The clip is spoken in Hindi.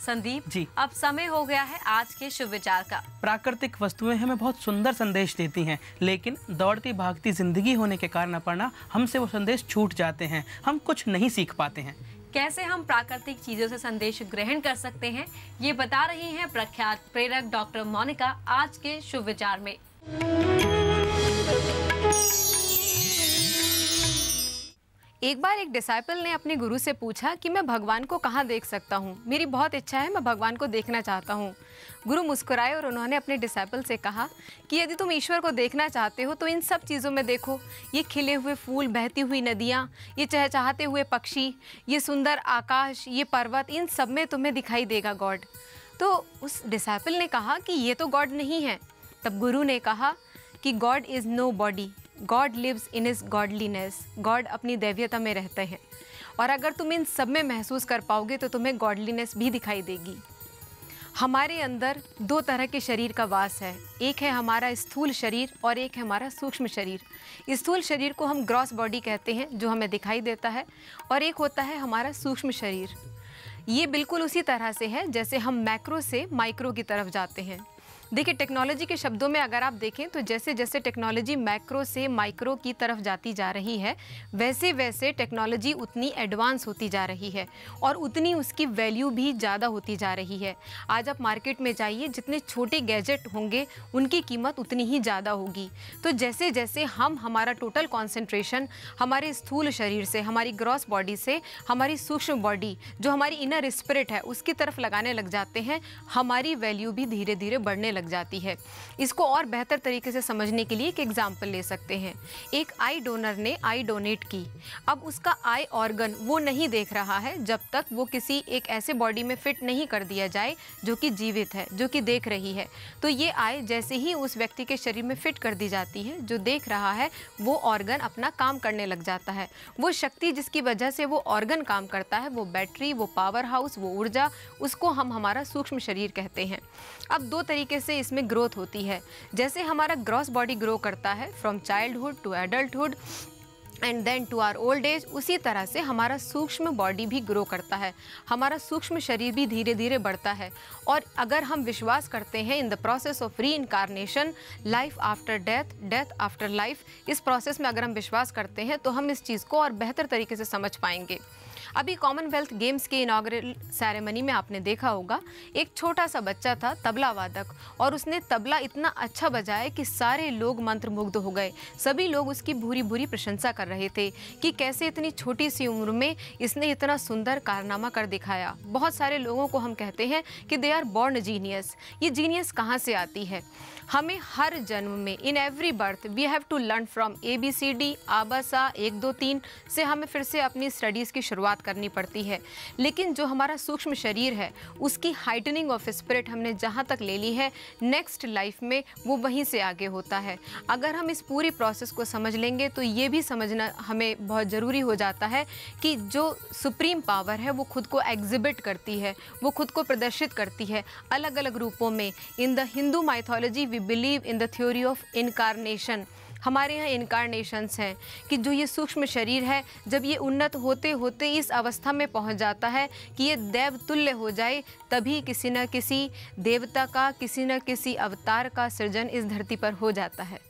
संदीप जी। अब समय हो गया है आज के शुभ विचार का। प्राकृतिक वस्तुएं हमें बहुत सुंदर संदेश देती हैं, लेकिन दौड़ती भागती जिंदगी होने के कारण अपना हमसे वो संदेश छूट जाते हैं, हम कुछ नहीं सीख पाते हैं। कैसे हम प्राकृतिक चीजों से संदेश ग्रहण कर सकते हैं, ये बता रही हैं प्रख्यात प्रेरक डॉक्टर मोनिका आज के शुभ विचार में। एक बार एक डिसाइपल ने अपने गुरु से पूछा कि मैं भगवान को कहाँ देख सकता हूँ, मेरी बहुत इच्छा है, मैं भगवान को देखना चाहता हूँ। गुरु मुस्कुराए और उन्होंने अपने डिसाइपल से कहा कि यदि तुम ईश्वर को देखना चाहते हो तो इन सब चीज़ों में देखो, ये खिले हुए फूल, बहती हुई नदियाँ, ये चहचहाते हुए पक्षी, ये सुंदर आकाश, ये पर्वत, इन सब में तुम्हें दिखाई देगा गॉड। तो उस डिसाइपल ने कहा कि ये तो गॉड नहीं है। तब गुरु ने कहा कि God is no body, God lives in his godliness. God अपनी दैव्यता में रहते हैं और अगर तुम इन सब में महसूस कर पाओगे तो तुम्हें गॉडलीनेस भी दिखाई देगी। हमारे अंदर दो तरह के शरीर का वास है, एक है हमारा स्थूल शरीर और एक है हमारा सूक्ष्म शरीर। स्थूल शरीर को हम ग्रॉस बॉडी कहते हैं जो हमें दिखाई देता है, और एक होता है हमारा सूक्ष्म शरीर। ये बिल्कुल उसी तरह से है जैसे हम मैक्रो से माइक्रो की तरफ जाते हैं। देखिए, टेक्नोलॉजी के शब्दों में अगर आप देखें तो जैसे जैसे टेक्नोलॉजी मैक्रो से माइक्रो की तरफ जाती जा रही है, वैसे वैसे टेक्नोलॉजी उतनी एडवांस होती जा रही है और उतनी उसकी वैल्यू भी ज़्यादा होती जा रही है। आज आप मार्केट में जाइए, जितने छोटे गैजेट होंगे उनकी कीमत उतनी ही ज़्यादा होगी। तो जैसे जैसे हम हमारा टोटल कॉन्सेंट्रेशन हमारे स्थूल शरीर से, हमारी ग्रॉस बॉडी से हमारी सूक्ष्म बॉडी जो हमारी इनर स्पिरिट है उसकी तरफ लगाने लग जाते हैं, हमारी वैल्यू भी धीरे धीरे बढ़ने लग जाती है। इसको और बेहतर तरीके से समझने के लिए एक एग्जाम्पल ले सकते हैं। एक आई डोनर ने आई डोनेट की। अब उसका आई ऑर्गन वो नहीं देख रहा है जब तक वो किसी एक ऐसे बॉडी में फिट नहीं कर दिया जाए जो कि जीवित है, जो कि देख रही है। तो ये आई जैसे ही उस व्यक्ति के शरीर में फिट कर दी जाती है, जो देख रहा है वो ऑर्गन अपना काम करने लग जाता है। वो शक्ति जिसकी वजह से वो ऑर्गन काम करता है, वो बैटरी, वो पावर हाउस, वो ऊर्जा, उसको हम हमारा सूक्ष्म शरीर कहते हैं। अब दो तरीके से इसमें ग्रोथ होती है। जैसे हमारा ग्रॉस बॉडी ग्रो करता है from childhood to adulthood and then to our old age, उसी तरह से हमारा सूक्ष्म बॉडी भी ग्रो करता है, हमारा सूक्ष्म शरीर भी धीरे धीरे बढ़ता है। और अगर हम विश्वास करते हैं इन द प्रोसेस ऑफ री incarnation, life after death, death after life, इस प्रोसेस में अगर हम विश्वास करते हैं तो हम इस चीज़ को और बेहतर तरीके से समझ पाएंगे। अभी कॉमनवेल्थ गेम्स के इनॉग्रेल सेरेमनी में आपने देखा होगा, एक छोटा सा बच्चा था तबला वादक, और उसने तबला इतना अच्छा बजाया कि सारे लोग मंत्रमुग्ध हो गए। सभी लोग उसकी भूरी भूरी प्रशंसा कर रहे थे कि कैसे इतनी छोटी सी उम्र में इसने इतना सुंदर कारनामा कर दिखाया। बहुत सारे लोगों को हम कहते हैं कि दे आर बॉर्न जीनियस। ये जीनियस कहाँ से आती है? हमें हर जन्म में, in every birth we have to learn from ABCD, आबासा 1 2 3 से हमें फिर से अपनी स्टडीज़ की शुरुआत करनी पड़ती है। लेकिन जो हमारा सूक्ष्म शरीर है उसकी हाइटनिंग ऑफ स्पिरिट हमने जहाँ तक ले ली है, नेक्स्ट लाइफ में वो वहीं से आगे होता है। अगर हम इस पूरी प्रोसेस को समझ लेंगे तो ये भी समझना हमें बहुत ज़रूरी हो जाता है कि जो सुप्रीम पावर है वो खुद को एग्जिबिट करती है, वो खुद को प्रदर्शित करती है अलग अलग रूपों में। In the Hindu mythology we believe in the theory of incarnation. हमारे यहाँ इनकारनेशंस हैं कि जो ये सूक्ष्म शरीर है, जब ये उन्नत होते होते इस अवस्था में पहुँच जाता है कि ये देव तुल्य हो जाए, तभी किसी न किसी देवता का, किसी न किसी अवतार का सृजन इस धरती पर हो जाता है।